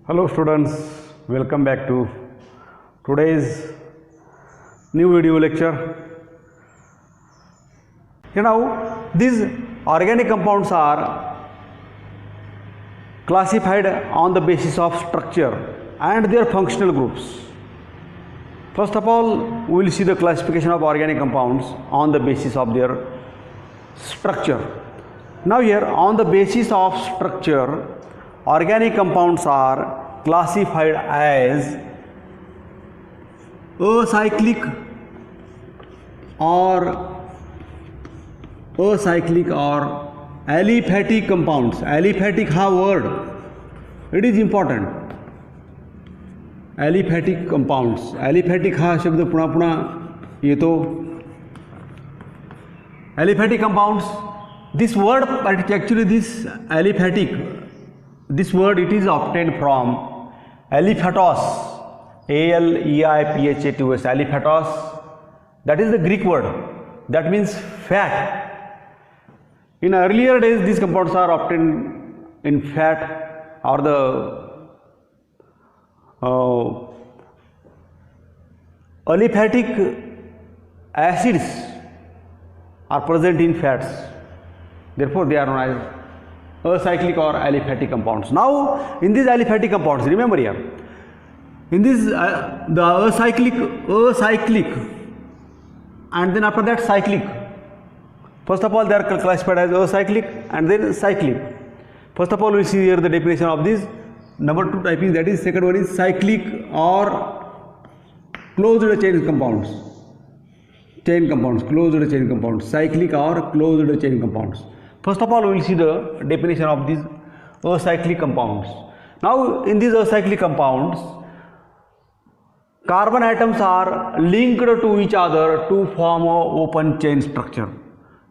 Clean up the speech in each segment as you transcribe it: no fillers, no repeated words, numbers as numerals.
Hello students, welcome back to today's new video lecture. These organic compounds are classified on the basis of structure and their functional groups. First of all, we will see the classification of organic compounds on the basis of their structure. Now here, on the basis of structure, organic compounds are classified as acyclic or aliphatic compounds. Aliphatic हा word, it is important. Aliphatic compounds. Aliphatic हा शब्द पुन्हा पुन्हा येतो. Aliphatic compounds. This word, actually this aliphatic, this word it is obtained from aliphatos, A-L-E-I-P-H-A-T-O-S, aliphatos. That is the Greek word. That means fat. In earlier days, these compounds are obtained in fat or the aliphatic acids are present in fats. Therefore, they are known as acyclic or aliphatic compounds. Now, in these aliphatic compounds, remember here, in this the acyclic, and then after that cyclic. First of all, they are classified as acyclic and then cyclic. First of all, we see here the definition of this. Number 2 typing, that is second one is cyclic or closed chain compounds. Closed chain compounds. Cyclic or closed chain compounds. First of all, we will see the definition of these acyclic compounds. Now, in these acyclic compounds, carbon atoms are linked to each other to form an open chain structure.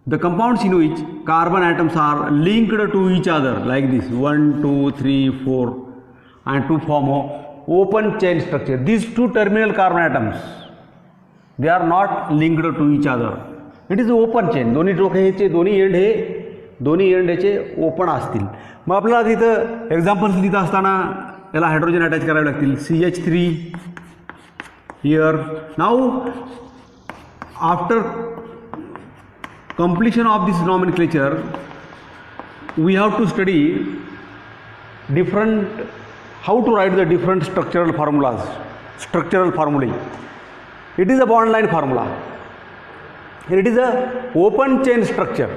The compounds in which carbon atoms are linked to each other like this 1, 2, 3, 4 and to form an open chain structure. These two terminal carbon atoms, they are not linked to each other. It is an open chain. दोन्ही and याचे open असतील. मग आपल्याला तिथं examples लिहित असताना याला hydrogen attach करावे लागतील. CH3 here. Now after completion of this nomenclature, we have to study how to write the different structural formulae. It is a bond line formula. It is a open chain structure.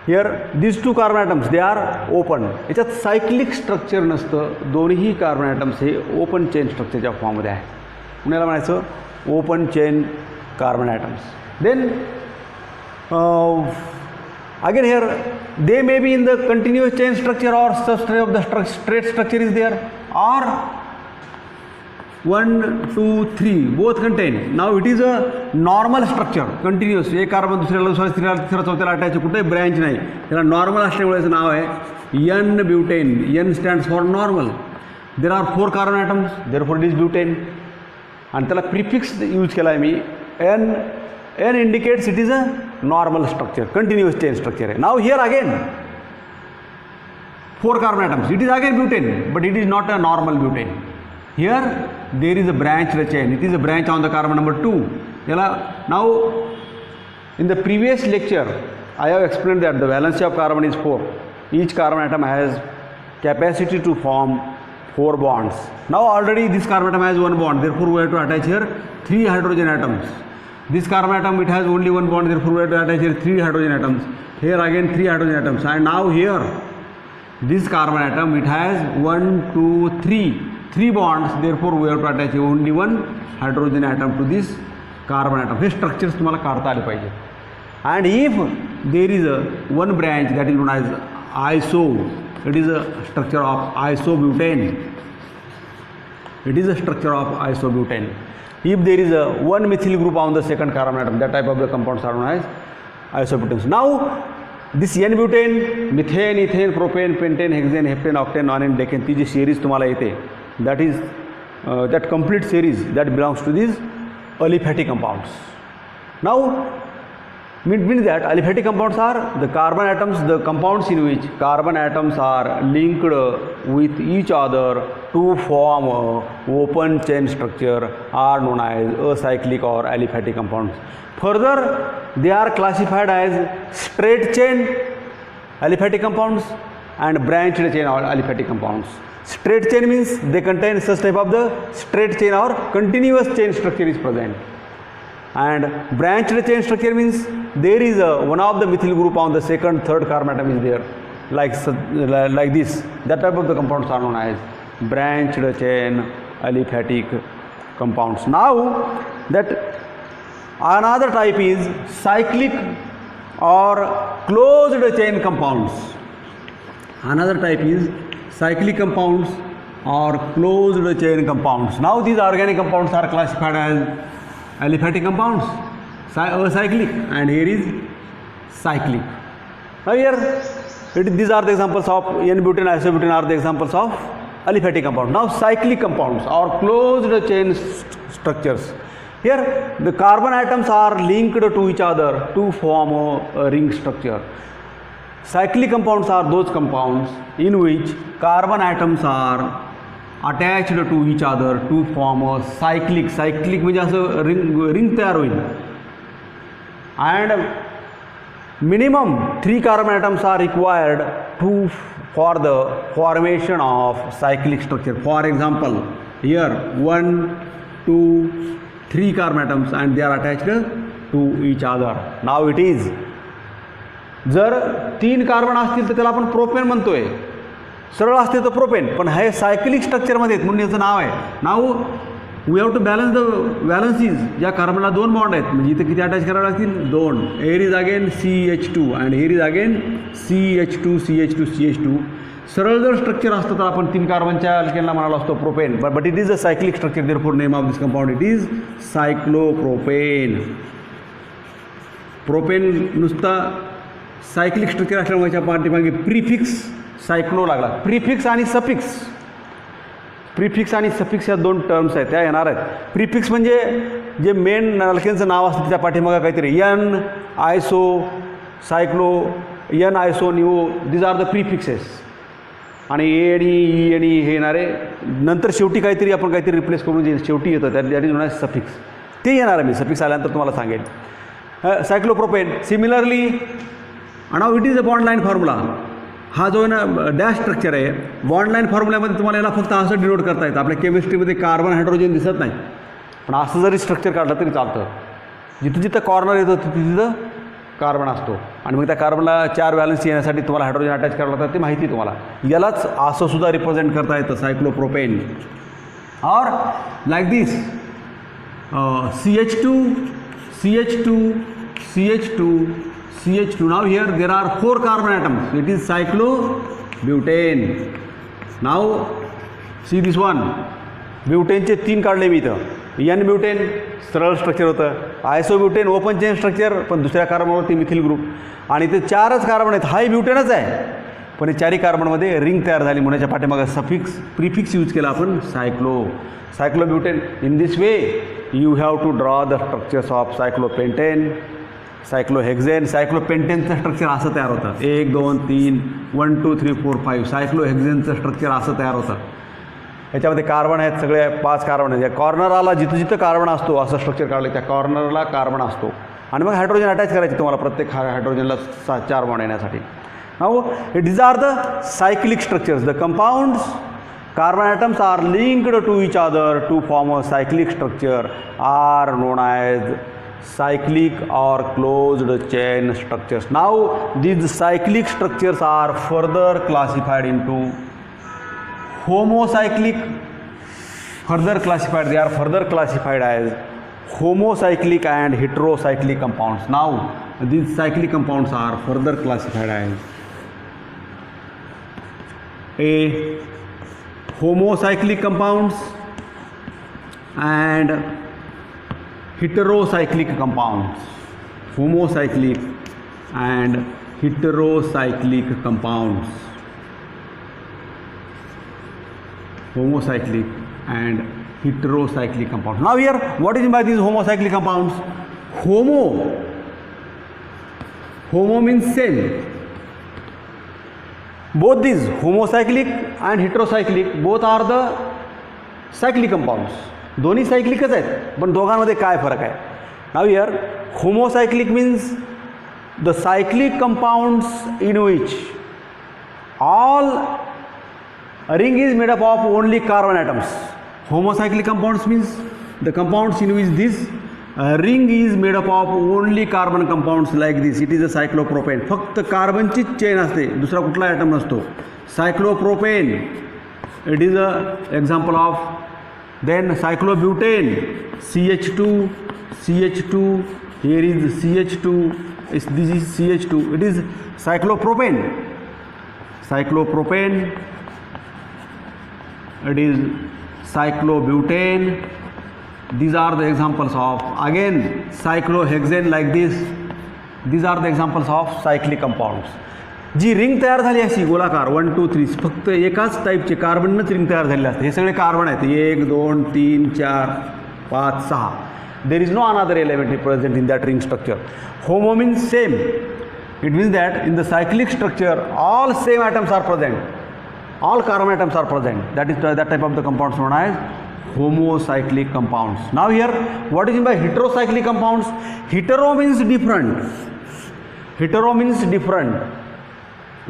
Here these two carbon atoms, they are open. याच्यात cyclic structure नसतं. दोन्ही carbon atoms हे open chain स्ट्रक्चरच्या फॉर्ममध्ये आहे. पुण्याला म्हणायचं open chain carbon atoms. Then again here they may be in the continuous chain structure or substrate of the straight structure is there, or 1, 2, 3 both contain. Now it is a normal structure, continuous. एक carbon दुसऱ्याला तिसऱ्या चौथ्याला attach, कुठेही branch नाही. त्याला normal असल्यामुळे याचं नाव आहे N butane. N stands for normal. There are 4 carbon atoms, therefore it is butane. आणि त्याला प्रिफिक्स यूज केला आहे मी N. N indicates it is a normal structure, continuous chain structure. Now here again 4 carbon atoms. It is again butane, but it is not a normal butane. Here there is a branched chain. It is a branch on the carbon number 2. Now in the previous lecture I have explained that the valency of carbon is 4. Each carbon atom has capacity to form 4 bonds. Now already this carbon atom has 1 bond, therefore we have to attach here 3 hydrogen atoms. This carbon atom, it has only 1 bond, therefore we have to attach here 3 hydrogen atoms. Here again 3 hydrogen atoms. And now here this carbon atom, it has 1, 2, 3 bonds, therefore we have to attach only 1 hydrogen atom to this carbon atom. हे structures तुम्हाला काढता आले पाहिजे. And if there is a one branch that is known as iso, it is a structure of isobutane. It is a structure of isobutane. If there is a one methyl group on the second carbon atom, that type of the compounds are known as isobutanes. Now this N-butane, methane, ethane, propane, pentane, hexane, heptane, octane, nonane, decane, ती जी series तुम्हाला येते, that is that complete series that belongs to these aliphatic compounds. Now Means that aliphatic compounds are the carbon atoms, the compounds in which carbon atoms are linked with each other to form a open chain structure are known as acyclic or aliphatic compounds. Further, they are classified as straight chain aliphatic compounds and branched chain or aliphatic compounds. Straight chain means they contain such type of the straight chain or continuous chain structure is present. And branched chain structure means there is one of the methyl group on the second, third carbon atom is there, like this. That type of the compounds are known as branched chain aliphatic compounds. Now that another type is cyclic or closed chain compounds. Another type is cyclic compounds or closed chain compounds. Now these organic compounds are classified as aliphatic compounds, acyclic, and here is cyclic. Now here these are the examples of N-butane, isobutane are the examples of aliphatic compounds. Now cyclic compounds or closed chain structures. Here the carbon atoms are linked to each other to form a ring structure. Cyclic compounds are those compounds in which carbon atoms are attached to each other to form a cyclic म्हणजे असं ring तयार होईल. And minimum 3 carbon atoms are required for the formation of cyclic structure. For example, here 1, 2, 3 carbon atoms and they are attached to each other. Now it is, जर 3 carbon असतील तर त्याला आपण propane म्हणतोय. सरळ असते तर प्रोपेन, पण हे सायक्लिक स्ट्रक्चरमध्ये म्हणून याचं नाव आहे. Now we have to balance the valencies. या कार्बनला 2 बॉन्ड आहेत म्हणजे इथे किती अटॅच करावे लागतील 2. Hair is again CH2 and hair is again CH2 CH2 CH2. सरळ जर स्ट्रक्चर असतं तर आपण 3 कार्बनच्या अल्केनला म्हणालो असतो propane, but it is a cyclic structure. Therefore name of this compound it is cyclopropane. Propane नुसता सायक्लिक स्ट्रक्चर असल्यामुळे याच्या पाठीमागे प्रिफिक्स सायक्लो लागला. प्रिफिक्स आणि सफिक्स या 2 टर्म्स आहेत त्या येणार आहेत. प्रिफिक्स म्हणजे जे मेन अल्केनचं नाव असतं त्या पाठीमागे काहीतरी N iso cyclo, N iso neo, these are the prefixes. आणि ए आणि ई आणि हे येणारे नंतर शेवटी काहीतरी आपण काहीतरी रिप्लेस करून जे शेवटी येतं that is known as suffix. ते येणार आहे. मी सफिक्स आल्यानंतर तुम्हाला सांगेन. Cyclopropane similarly. Now it is a bond line formula. हा जो ना डॅश स्ट्रक्चर आहे बॉन्ड लाईन फॉर्म्युल्यामध्ये तुम्हाला याला फक्त असं डिनोट करता येतं. आपल्या केमिस्ट्रीमध्ये कार्बन हायड्रोजन दिसत नाही, पण असं जरी स्ट्रक्चर काढलं तरी चालतं. जिथं जिथं कॉर्नर येतं तिथं कार्बन असतो आणि मग त्या कार्बनला 4 व्हॅलन्सी येण्यासाठी तुम्हाला हायड्रोजन अटॅच करावं लागतं. ते माहिती तुम्हाला. यालाच असं सुद्धा रिप्रेझेंट करता येतं सायक्लोप्रोपेन. और like this CH2 CH2 CH2 CH2. Now here there are 4 carbon atoms. It is cyclobutane. Now see this one. ब्युटेनचे 3 काढले मी इथं. N ब्युटेन सरळ स्ट्रक्चर होतं. आयसोब्युटेन ओपन चेन स्ट्रक्चर, पण दुसऱ्या कार्बनवरती मिथिल ग्रुप. आणि ते 4च कार्बन आहेत. हाही ब्युटेनच आहे, पण हे 4ही कार्बनमध्ये रिंग तयार झाली म्हणून याच्या पाठीमागे सफिक्स प्रिफिक्स यूज केला आपण cyclobutane. In this way you have to draw the structures of cyclopentane, cyclohexane. सायक्लोपेंटेनचं स्ट्रक्चर असं तयार होतं. 1 2 3 1 2 3 4 5. सायक्लोहेक्झेनचं स्ट्रक्चर असं तयार होतं. याच्यामध्ये कार्बन आहेत सगळे 5 कार्बन आहेत. या कॉर्नरला जिथं जिथं कार्बन असतो असं स्ट्रक्चर काढलं त्या कॉर्नरला कार्बन असतो आणि मग हायड्रोजन अटॅच करायचे तुम्हाला प्रत्येक हायड्रोजनला 4 बॉन्ड येण्यासाठी. Now these are the cyclic structures. The compounds carbon atoms are linked to each other to form a cyclic structure are known as cyclic or closed chain structures. Now these cyclic structures are further classified into homocyclic. They are further classified as homocyclic and heterocyclic compounds. Now these cyclic compounds are further classified as a homocyclic compounds and heterocyclic compounds. Homocyclic and heterocyclic compounds. Homocyclic and heterocyclic compounds. Now here what is meant by these homocyclic compounds? Homo means same. Both these homocyclic and heterocyclic both are the cyclic compounds. दोन्ही सायक्लिकच आहेत, पण दोघांमध्ये काय फरक आहे? Now here homocyclic means the cyclic compounds in which all ring is made up of only carbon atoms. Homocyclic compounds means the compounds in which this ring is made up of only carbon compounds like this. It is a cyclopropane. फक्त कार्बनची chain असते, दुसरा कुठला atom नसतो. Cyclopropane, it is a example of. Then cyclobutane, CH2, CH2, here is CH2, this is CH2, it is cyclopropane. Cyclopropane, it is cyclobutane. These are the examples of, again, cyclohexane like this. These are the examples of cyclic compounds. जी ring तयार झाली अशी गोलाकार 1 2 3 फक्त एकाच टाईपचे कार्बनच ring तयार झालेले असते. हे सगळे कार्बन आहेत, 1 2 3 4 5 6. There is no another element present in that ring structure. Homo means same. It means that in the cyclic structure all same atoms are present, all carbon atoms are present. That type of the compounds known as homocyclic compounds. Now here, what is meant by heterocyclic compounds? Hetero means different. Hetero means different.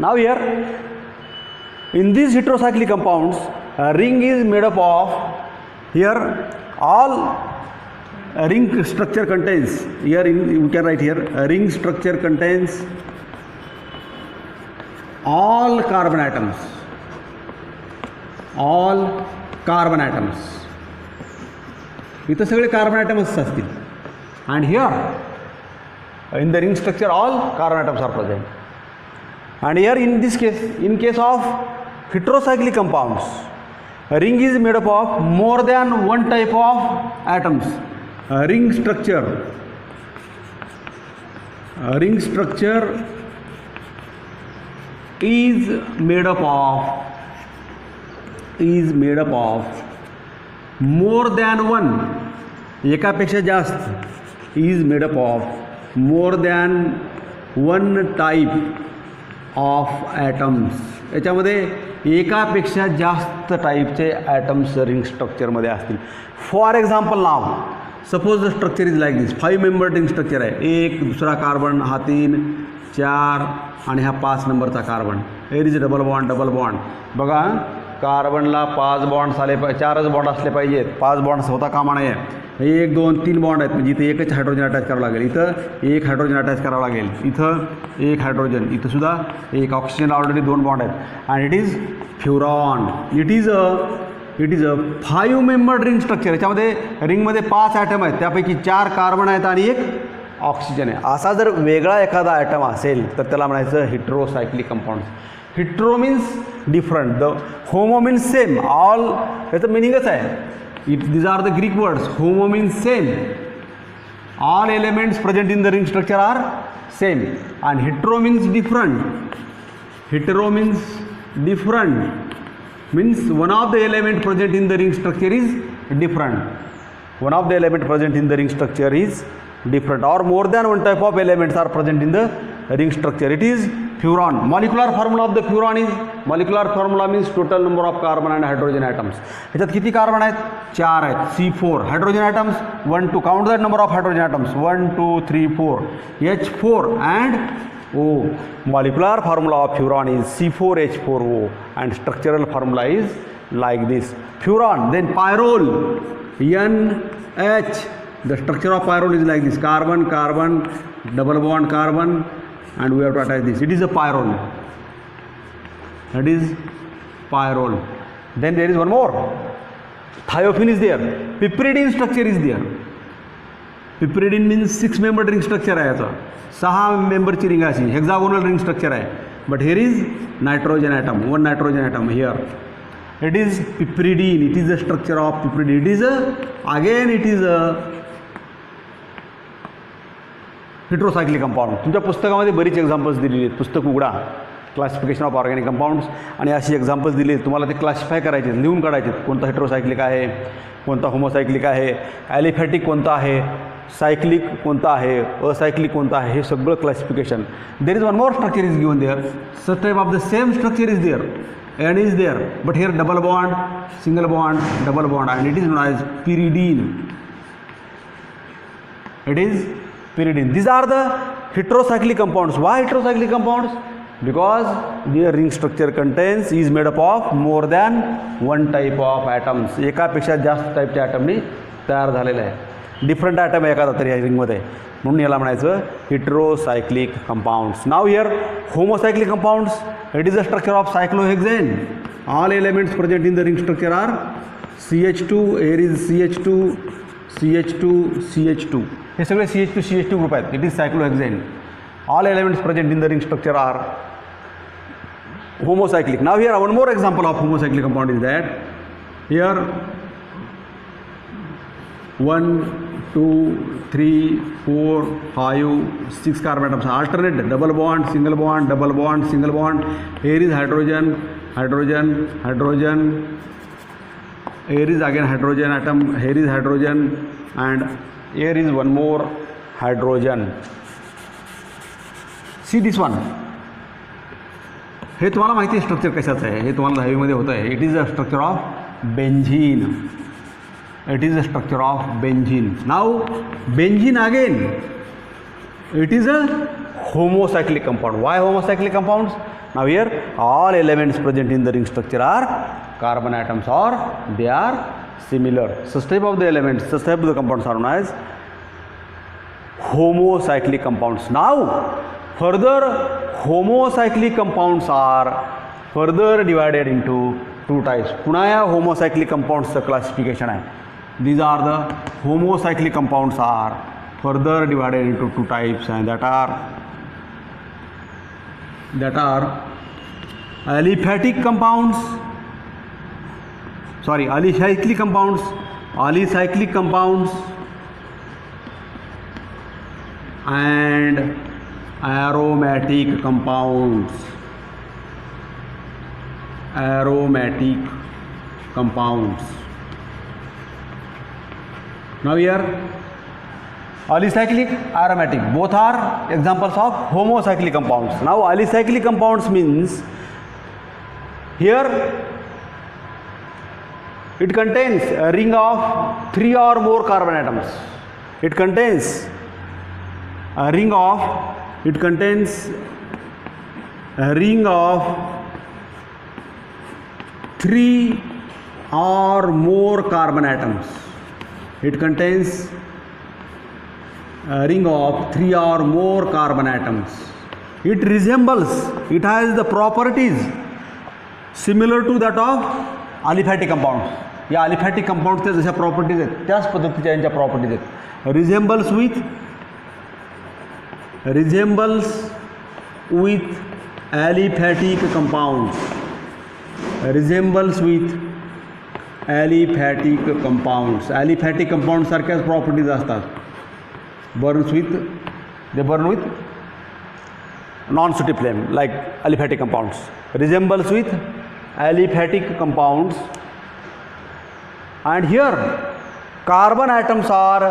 Now here, in these heterocyclic compounds, a ring is made up of, here all ring structure contains, here you can write here, a ring structure contains all carbon atoms, all carbon atoms. इथं सगळे carbon atoms असतील. And here in the ring structure all carbon atoms are present. And here in this case, in case of heterocyclic compounds, a ring is made up of more than one type of atoms. A ring structure is made up of more than one, एकापेक्षा जास्त, is made up of more than one type of atoms. याच्यामध्ये एकापेक्षा जास्त टाईपचे atoms ring स्ट्रक्चरमध्ये असतील. For example now suppose the structure is like this. 5 member ring structure आहे. एक, दुसरा कार्बन, हा 3 4 आणि हा 5 नंबरचा carbon. Air is double bond. बघा, कार्बनला 5 बॉन्ड्स आले पाहिजे, 4च बॉन्ड असले पाहिजेत, 5 बॉन्ड्स होता कामा नये. 1 2 3 बॉन्ड आहेत, म्हणजे इथं एकच हायड्रोजन अटॅच करावं लागेल, इथं एक हायड्रोजन अटॅच करावं लागेल, इथं एक हायड्रोजन, इथं सुद्धा एक. ऑक्सिजन ऑलरेडी 2 बॉन्ड आहेत. And it is furan. It is a 5 membered ring structure. याच्यामध्ये रिंगमध्ये 5 ॲटम आहेत, त्यापैकी 4 कार्बन आहेत आणि 1 ऑक्सिजन आहे. असा जर वेगळा एखादा ॲटम असेल तर त्याला म्हणायचं heterocyclic compound. Hetero means different, the homo means same. All याचं मिनिंगच आहे. these are the Greek words. Homo means same. All elements present in the ring structure are same. And hetero means different. Hetero means different. Means one of the element present in the ring structure is different. One of the element present in the ring structure is different, or more than one type of elements are present in the ring structure. It is furan. Molecular formula of the furan is, molecular formula means total number of carbon and hydrogen atoms. ह्याच्यात किती carbon आहेत? 4 आहेत. C4. Hydrogen atoms 1 2. Count the number of hydrogen atoms. 1 2 3 4. H4 and O. Molecular formula of furan is C4H4O and structural formula is like this. Furan. Then pyrrole, NH. The structure of pyrrole is like this. Carbon, carbon, double bond carbon, and we have to attach this. It is a pyrrole. That is pyrrole. Then there is one more. Thiophene is there. Piperidine structure is there. Piperidine means 6 membered ring structure आहे याचा. 6 मेंबरची ring अशी hexagonal ring structure आहे. But here is nitrogen atom, one nitrogen atom here. It is piperidine. It is the structure of piperidine. It is a heterocyclic compound. तुमच्या पुस्तकामध्ये बरीच examples दिलेली आहेत. पुस्तक उघडा, क्लासिफिकेशन ऑफ ऑर्गॅनिक कंपाऊंड्स, आणि अशी एक्झाम्पल्स दिली आहेत. तुम्हाला ते क्लासिफाय करायचे, लिहून काढायचे. कोणता हेटेरोसायक्लिक आहे, कोणता होमोसायक्लिक आहे, ॲलिफॅटिक कोणता आहे, सायक्लिक कोणता आहे, असायक्लिक कोणता आहे, हे सगळं classification. There is one more structure is given there. Such type of the same structure is there and is there, but here double bond, single bond, double bond, and it is known as pyridine. It is pyridine. These are the heterocyclic compounds. Why heterocyclic compounds? Because their ring structure contains is made up of more than one type of atoms. एकापेक्षा जास्त टाईपच्या ॲटमनी तयार झालेलं आहे. Different atom आहे एखादा तरी या रिंगमध्ये, म्हणून याला म्हणायचं heterocyclic compounds. Now here homocyclic compounds. It is a structure of cyclohexane. All elements present in the ring structure are CH2. Here is CH2, CH2, CH2. हे सगळे CH2 ग्रुप आहेत. It is cyclohexane. All elements present in the ring structure are homocyclic. Now here one more example of homocyclic compound is that here 1, 2, 3, 4, 5, 6 carbon atoms, alternate double bond, single bond, double bond, single bond. Here is hydrogen, hydrogen, hydrogen. Here is again hydrogen atom. Here is hydrogen, and here is one more hydrogen. See this one. हे तुम्हाला माहिती आहे structure कशाचं आहे, हे तुम्हाला 10वीमध्ये होतं आहे. It is a structure of benzene. It is a structure of benzene. Now benzene again, it is a homocyclic compound. Why homocyclic compounds? Now here all elements present in the ring structure are carbon atoms, or they are similar. Such type of the elements, such type of the compounds are known as homocyclic compounds. Now further homocyclic compounds are further divided into two types. पुन्हा या homocyclic compounds चं classification आहे. These are the homocyclic compounds are further divided into two types, and that are aliphatic compounds. Sorry, alicyclic compounds, alicyclic compounds, and aromatic compounds. Aromatic compounds. Now here alicyclic, aromatic, both are examples of homocyclic compounds. Now alicyclic compounds means here it contains a ring of 3 or more carbon atoms. It contains a ring of 3 or more carbon atoms. It contains a ring of 3 or more carbon atoms. It resembles, it has the properties similar to that of aliphatic compounds. या aliphatic compounds च्या जशा properties आहेत त्याच पद्धतीच्या यांच्या properties आहेत. Resembles with aliphatic compounds. Resembles with aliphatic compounds. Aliphatic compounds सारख्याच properties असतात. They burn with non-sooty flame like aliphatic compounds. Resembles with aliphatic compounds, and here carbon atoms are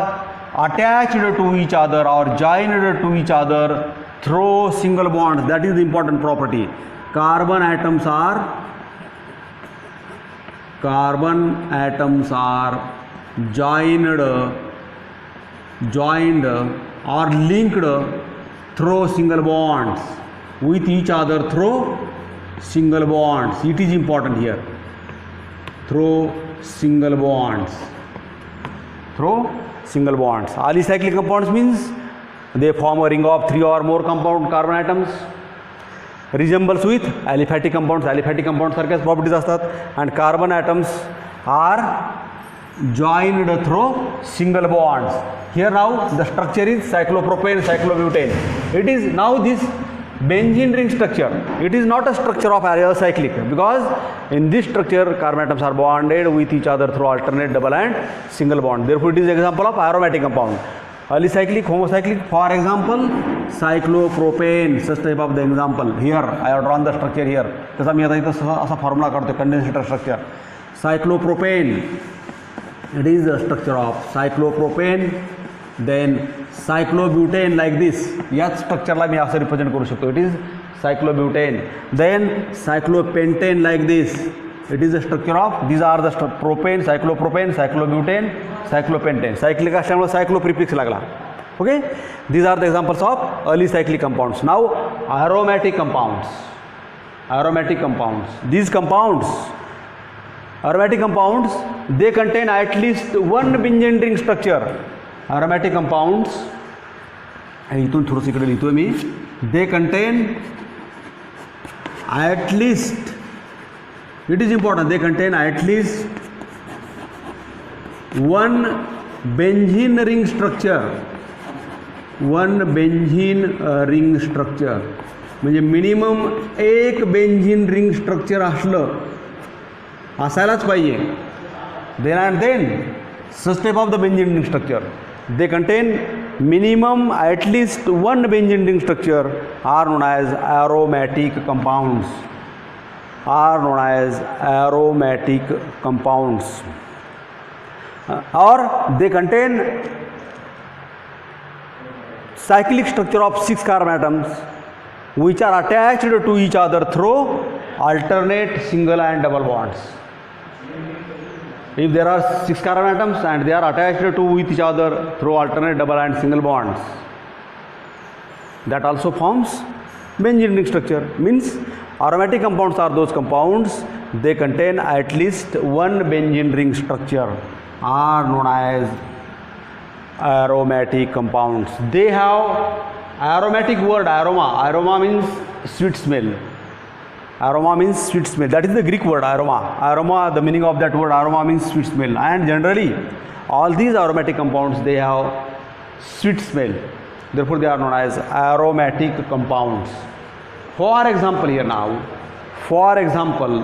attached to each other or joined to each other through single bonds. That is the important property. Carbon atoms are joined or linked through single bonds with each other through single bonds. It is important here. Through single bonds. Alicyclic compounds means they form a ring of 3 or more carbon atoms. Resembles with aliphatic compounds. Aliphatic compounds सारख्याच properties असतात, and carbon atoms are joined through single bonds. Here now the structure is cyclopropane, cyclobutane. It is now this benzene ring structure. It is not a structure of acyclic, because in this structure carbon atoms are bonded with each other through alternate double and single bond. Therefore it is example of aromatic compound. Alicyclic, homocyclic, for example cyclopropane, such type of the example. Here I have drawn the structure here. तसा मी आता इथं असा formula काढतो, condensed structure. cyclopropane, it is a structure of cyclopropane. Then cyclobutane like this, याच स्ट्रक्चरला मी असं represent करू शकतो. It is cyclobutane. Then cyclopentane like this, it is the structure of, these are the propane, cyclopropane, cyclobutane, cyclopentane. Cyclic असल्यामुळे cyclo prefix लागला. Okay, these are the examples of early cyclic compounds. Now aromatic compounds. Aromatic compounds, these compounds, aromatic compounds, they contain at least one benzene ring structure. Aromatic compounds, इथून थोडंसं इकडे लिहितोय मी, they contain at least, it is important, they contain at least one benzene ring structure. One benzene ring structure, म्हणजे minimum एक benzene ring structure असलं, असायलाच पाहिजे. Then and then such type of the benzene ring structure, they contain minimum at least one benzene ring structure, are known as aromatic compounds. Are known as aromatic compounds. और they contain cyclic structure of 6 carbon atoms which are attached to each other through alternate single and double bonds. If there are 6 carbon atoms and they are attached to with each other through alternate double and single bonds, that also forms benzene ring structure. Means aromatic compounds are those compounds, they contain at least one benzene ring structure, are known as aromatic compounds. They have aromatic word aroma. Aroma means sweet smell. Aroma means sweet smell. That is the Greek word aroma. Aroma, the meaning of that word aroma means sweet smell. And generally, all these aromatic compounds, they have sweet smell. Therefore, they are known as aromatic compounds. For example, here now, for example,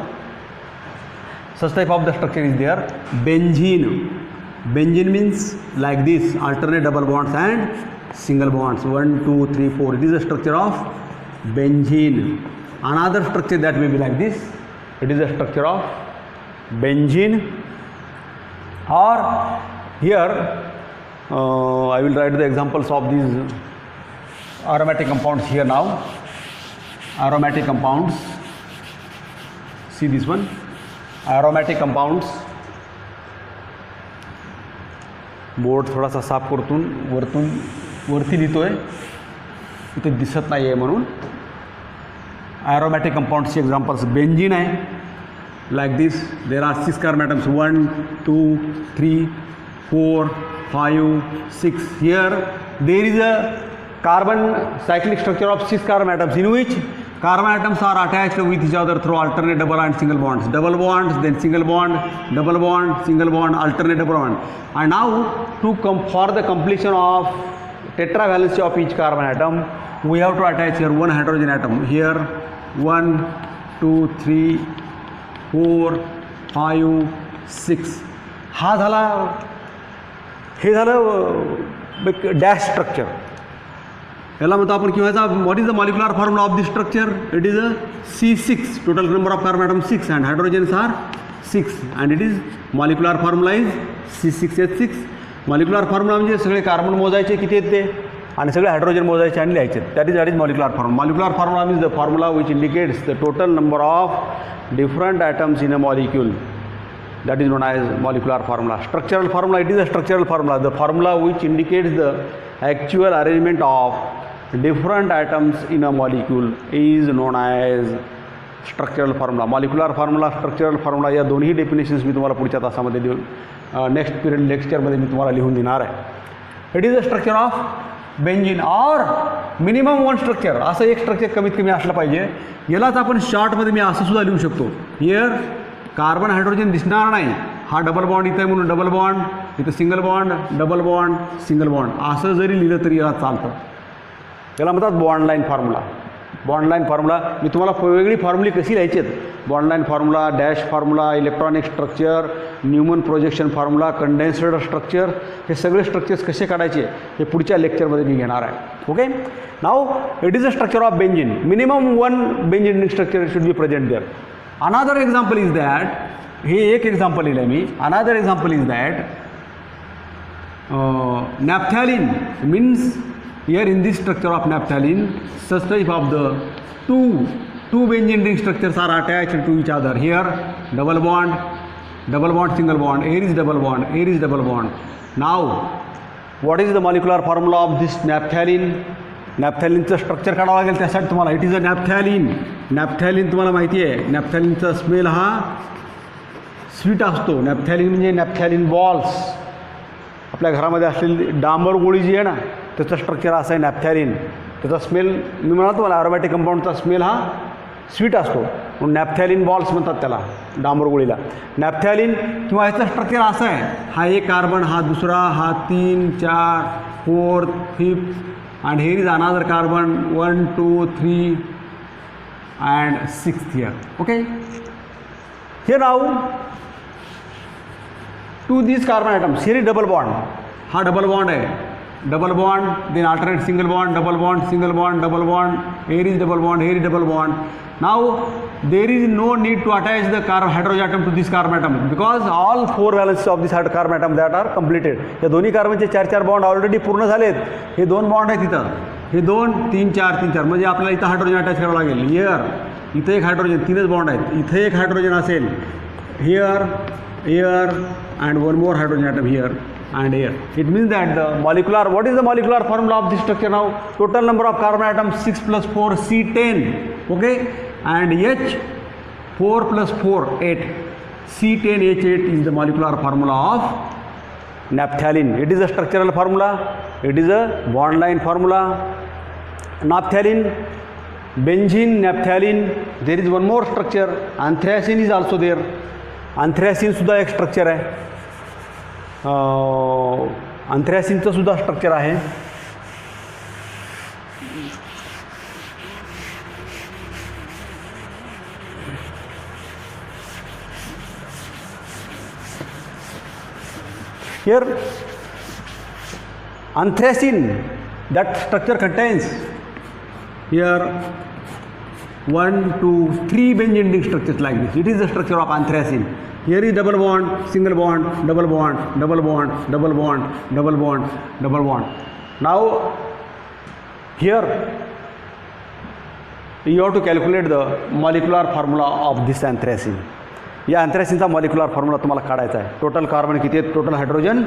such type of the structure is there. Benzene. Benzene means like this, alternate double bonds and single bonds, 1 2 3 4. It is a structure of benzene. Another structure that may be like this, it is a structure of benzene. Or here I will write the examples of these aromatic compounds here now. Aromatic compounds, see this one, aromatic compounds. Board थोडासा साफ करतून वरती लिहितोय, इथे दिसत नाही आहे म्हणून. Aromatic कंपाऊंड्सचे एक्झाम्पल्स बेंझिन आहे, like this, there are 6 carbon atoms, 1 2 3 4 5 6. Here there is a carbon cyclic structure of 6 carbon atoms, in which carbon atoms are attached with each other through alternate double and single bonds. Double bonds, then single bond, double bond, single bond, alternate double bond. And now for the completion of tetravalency of each carbon atom, we have to attach here one hydrogen atom. Here 1 2 3 4 5 6. हा झाला, हे झालं dash structure. याला म्हणतो आपण किंवा what is the molecular formula of this structure. It is a C6. Total number of carbon atom 6 and hydrogens are 6 and it is molecular formula is C6H6. Molecular formula म्हणजे सगळे carbon मोजायचे किती आहेत ते आणि सगळे हायड्रोजन मोजायचे आणि लिहायचे. That is molecular formula. Molecular formula means the formula which indicates the total number of different atoms in a molecule. That is known as molecular formula. Structural formula, it is a structural formula. The formula which indicates the actual arrangement of different atoms in a molecule is known as structural formula. Molecular formula, structural formula या दोन्ही definitions मी तुम्हाला पुढच्या तासामध्ये देऊन next period लेक्चरमध्ये मी तुम्हाला लिहून देणार आहे. It is a structure of benzene और मिनिमम वन स्ट्रक्चर. असं एक स्ट्रक्चर कमीत कमी असलं पाहिजे. यालाच आपण शॉर्टमध्ये मी असं सुद्धा लिहू शकतो. हिअर कार्बन हायड्रोजन दिसणार नाही. हा डबल बॉन्ड इथं आहे म्हणून डबल बॉन्ड, इथं single bond, double bond, single bond असं जरी लिहिलं तरी याला चालतं. याला म्हणतात bond line formula. Bond line formula मी तुम्हाला वेगळी फॉर्म्युली कशी लिहायची आहेत. Bond line formula, dash formula, electronic structure, Newman projection formula, condensed structure, हे सगळे स्ट्रक्चर्स कसे काढायचे हे पुढच्या लेक्चरमध्ये मी घेणार आहे. Okay. Now it is a structure of benzene. Minimum one benzene structure should be present there. Another example is that, हे एक एक्झाम्पल लिहिलं आहे मी. Another example is that naphthalene means here in this structure of naphthalene, such type of the two benzene ring structures are attached to each other. Here double bond, single bond, here is double bond, here is double bond. Now what is the molecular formula of this naphthalene? नॅफ्थॅलिनचं structure काढावं लागेल त्यासाठी तुम्हाला. It is a naphthalene तुम्हाला माहिती आहे. नॅफ्थॅलिनचा smell हा sweet असतो. नॅफ्थॅलिन म्हणजे नॅफ्थॅलिन बॉल्स, आपल्या घरामध्ये असलेली डांबर गोळी जी आहे ना, त्याचं स्ट्रक्चर असं आहे नॅफ्थॅलिन. त्याचा स्मेल मी म्हणाल तुम्हाला ॲरोमॅटिक कंपाऊंडचा स्मेल हा स्वीट असतो, म्हणून नॅफ्थॅलिन बॉल्स म्हणतात त्याला, डांबर गोळीला. नॅफ्थॅलिन किंवा ह्याचं स्ट्रक्चर असं आहे, हा एक कार्बन, हा दुसरा, हा 3, 4, 4th, 5th, and here is another carbon 1, 2, 3 and 6th here. Okay, here now to these carbon atoms, here is double bond, ha double bond hai, double bond, then alternate single bond, double bond, single bond, double bond, here is double bond, here is double bond. Now there is no need to attach the hydrogen atom to this carbon atom because all 4 valences of this carbon atom that are completed. या दोन्ही कार्बनचे 4-4 bond already पूर्ण झालेत. हे 2 bond आहेत तिथं, हे 2, 3, 4, 3, 4, म्हणजे आपल्याला इथं hydrogen attach करावं लागेल. इथं एक हायड्रोजन, 3च बॉन्ड आहेत. इथे एक हायड्रोजन असेल, here and one more hydrogen atom here and here. It means that the molecular, what is the molecular formula of this structure now? Total number of carbon atoms 6 plus 4 C10. Okay, and H 4 plus 4 8. C10H8 is the molecular formula of naphthalene. It is a structural formula, it is a bond line formula. Naphthalene, benzene, naphthalene. There is one more structure, anthracene is also there. anthracene सुद्धा एक structure आहे. anthracene सुद्धा structure आहे. Here anthracene, that structure contains here 1, 2, 3 benzene ring structures like this. It is the structure of anthracene. Here is double bond, single bond, double bond, double bond, double bond, double bond, double bond. Now here you have to calculate the molecular formula of this anthracene. या अँथ्रॅसिनचा molecular formula तुम्हाला काढायचा आहे. Total carbon किती आहेत, total hydrogen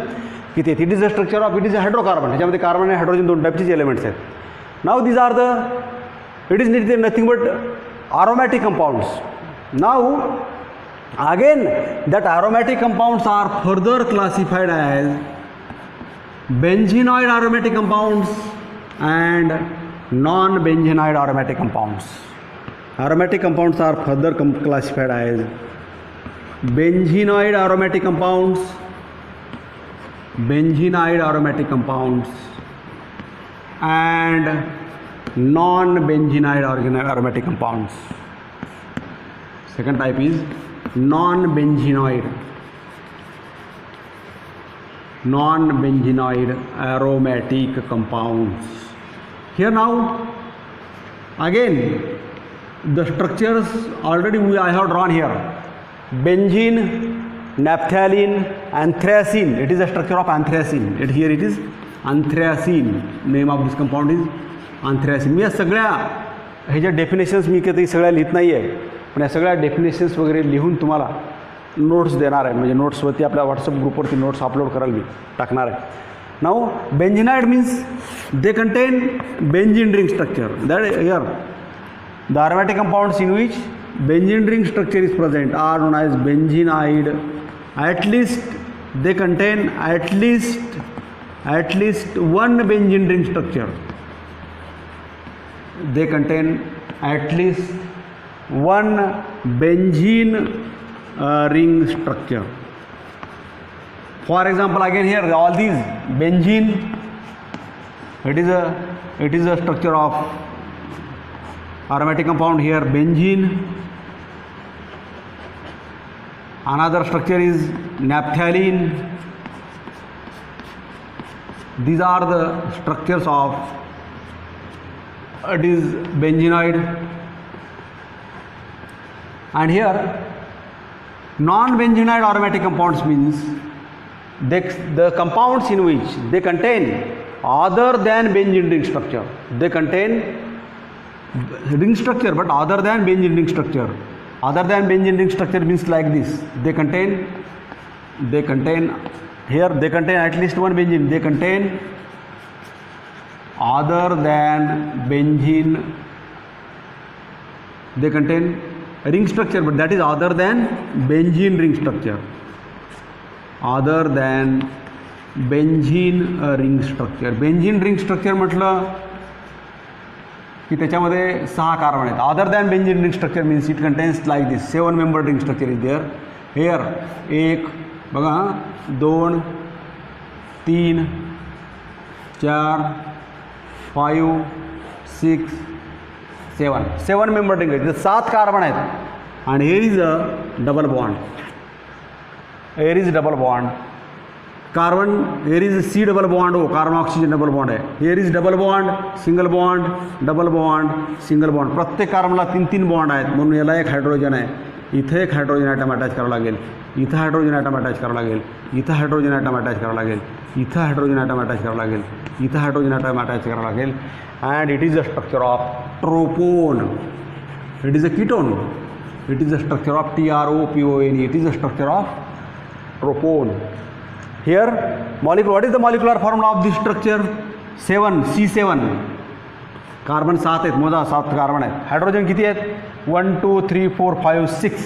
किती आहेत. It is the structure of, it is a hydrocarbon. ह्याच्यामध्ये carbon आणि हायड्रोजन 2 टाईपचेच एलिमेंट्स आहेत. Now these are the, it is nothing but aromatic compounds. Now again that aromatic compounds are further classified as benzenoid aromatic compounds and non-benzenoid aromatic compounds. Aromatic compounds are further classified as benzenoid aromatic compounds, benzenoid aromatic compounds and non-benzenoid aromatic compounds. Second type is non-benzenoid aromatic compounds. Here now again the structures already I have drawn here. Benzene, naphthalene, anthracene. It is a structure of anthracene. Here it is anthracene. Name of this compound is anthracene. मी या सगळ्या ह्याच्या definitions मी काही सगळ्या लिहित नाही आहे, पण या सगळ्या डेफिनेशन्स वगैरे लिहून तुम्हाला नोट्स देणार आहे. म्हणजे नोट्सवरती आपल्या व्हॉट्सअप ग्रुपवरती नोट्स अपलोड करायला मी टाकणार आहे. Now benzenoid means they contain benzene ring structure. That here the aromatic compounds in which benzene ring structure is present are known as benzenoid. At least they contain at least one benzene ring structure. They contain at least one benzene ring structure. For example, again here all these benzene, it is a structure of aromatic compound. Here benzene, another structure is naphthalene. These are the structures of it is benzenoid. And here non-benzenoid aromatic compounds means the compounds in which they contain other than benzene ring structure, they contain ring structure but other than benzene ring structure. Other than benzene ring structure means like this. They contain here, they contain at least one benzene. They contain other than benzene, they contain ring structure, but that is other than benzene ring structure. Other than benzene ring structure. Benzene ring structure म्हटलं की त्याच्यामध्ये 6 carbon आहेत. Other than benzene ring structure means it contains like this 7 member ring structure is there. Here 1 बघा 2 3 4 5 6 7 member ring आहेत. 7 carbon आहेत आणि hair is a double bond. Hair is double bond. Carbon here is C double bond O, carbon oxygen double bond आहे. here is double bond, single bond, double bond, single bond. प्रत्येक कार्बनला 3 bond आहेत म्हणून याला एक hydrogen आहे. इथे एक hydrogen atom attach करावं लागेल. इथं हायड्रोजन ॲटम अटॅच करावं लागेल. इथं हायड्रोजन ॲटम अटॅच करावं लागेल. इथं हायड्रोजन ॲटम अटॅच करावं लागेल. इथं हायड्रोजन ॲटम अटॅच करावं लागेल. And it is the structure of tropone. It is a ketone. It is the structure of TROPONE. It is the structure of tropone. Here molecule, what is the molecular formula of this structure? 7 C7. Carbon 7 आहेत. मोजा 7 carbon आहेत. Hydrogen किती आहेत? 1 2 3 4 5 6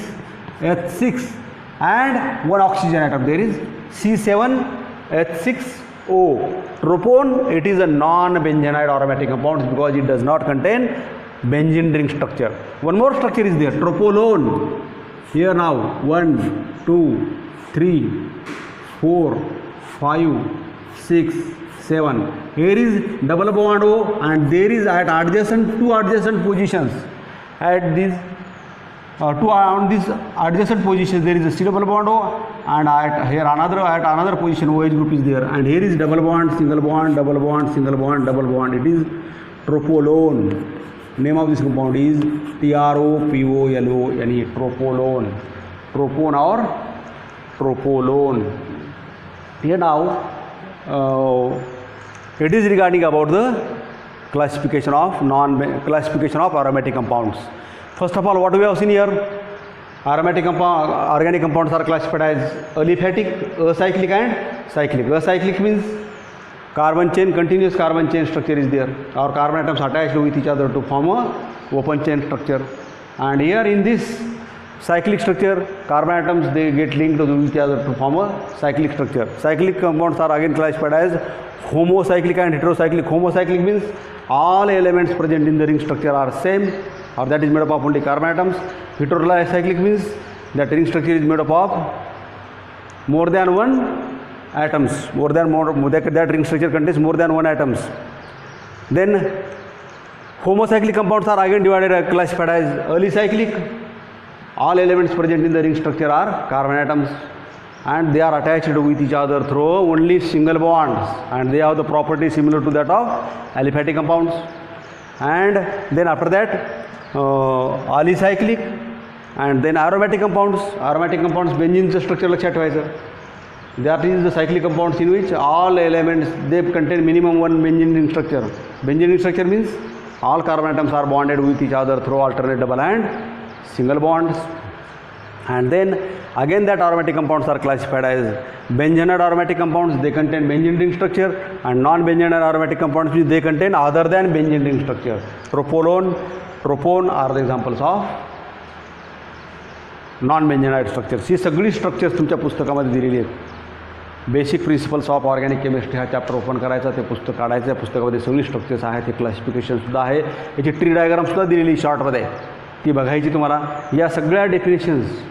H6 and 1 oxygen atom. There is C7 H6O. Tropone, it is a non-benzenide aromatic compound because it does not contain benzene ring structure. One more structure is there, tropolone. Here now 1 2 3 4 5 6 7. Here is double bond O and there is at two adjacent positions. At these on these adjacent positions there is a C double bond O and at another position OH group is there, and here is double bond, single bond, double bond, single bond, double bond. It is tropolone. Name of this compound is TROPOLONE. Tropolone. Tropone or tropolone. Here now it is regarding about the classification of aromatic compounds. First of all, what we have seen here, organic compounds are classified as aliphatic, acyclic and cyclic. Acyclic means carbon chain, continuous carbon chain structure is there, or carbon atoms attached with each other to form a open chain structure. And here in this cyclic structure, carbon atoms they get linked to each other to form a cyclic structure. Cyclic compounds are again classified as homocyclic and heterocyclic. Homocyclic means all elements present in the ring structure are same, or that is made up of only carbon atoms. Heterocyclic means that ring structure is made up of more than one atoms. That ring structure contains more than one atoms. Then homocyclic compounds are again divided, classified as alicyclic. All elements present in the ring structure are carbon atoms and they are attached with each other through only single bonds, and they have the property similar to that of aliphatic compounds. And then after that alicyclic and then aromatic compounds. Aromatic compounds benzene structure लक्षात ठेवायचं. That is the cyclic compounds in which all elements they contain minimum one benzene ring structure. Benzene ring structure means all carbon atoms are bonded with each other through alternate double and single bonds. And then again that aromatic compounds are classified as benzenide aromatic compounds. They contain benzene ring structure, and non-benzenide aromatic compounds which they contain other than benzene ring structure. Tropone are the examples of non-benzenide structures. ही सगळी structures तुमच्या पुस्तकामध्ये दिलेली आहेत. Basic principles of organic chemistry हा chapter open करायचा, ते पुस्तक काढायचं. त्या पुस्तकामध्ये सगळी स्ट्रक्चर्स आहेत, ते क्लासिफिकेशनसुद्धा आहे, याची ट्री डायग्रामसुद्धा दिलेली शॉर्टमध्ये, ती बघायची तुम्हाला. या सगळ्या डेफिनेशन्स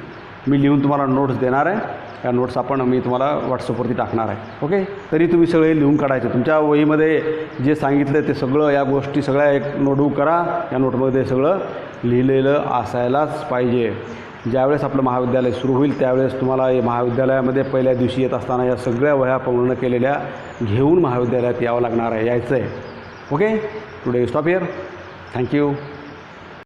मी लिहून तुम्हाला नोट्स देणार आहे. या नोट्स मी तुम्हाला व्हॉट्सअपवरती टाकणार आहे. ओके, तरी तुम्ही सगळे लिहून काढायचं. तुमच्या वहीमध्ये जे सांगितलं ते सगळं, या गोष्टी सगळ्या एक नोटबुक करा. या नोटमध्ये सगळं लिहिलेलं असायलाच पाहिजे. ज्यावेळेस आपलं महाविद्यालय सुरू होईल त्यावेळेस तुम्हाला महाविद्यालयामध्ये पहिल्या दिवशी येत असताना या सगळ्या वह्या पूर्ण केलेल्या घेऊन महाविद्यालयात यावं लागणार आहे, यायचं आहे. Okay, today stop here. Thank you.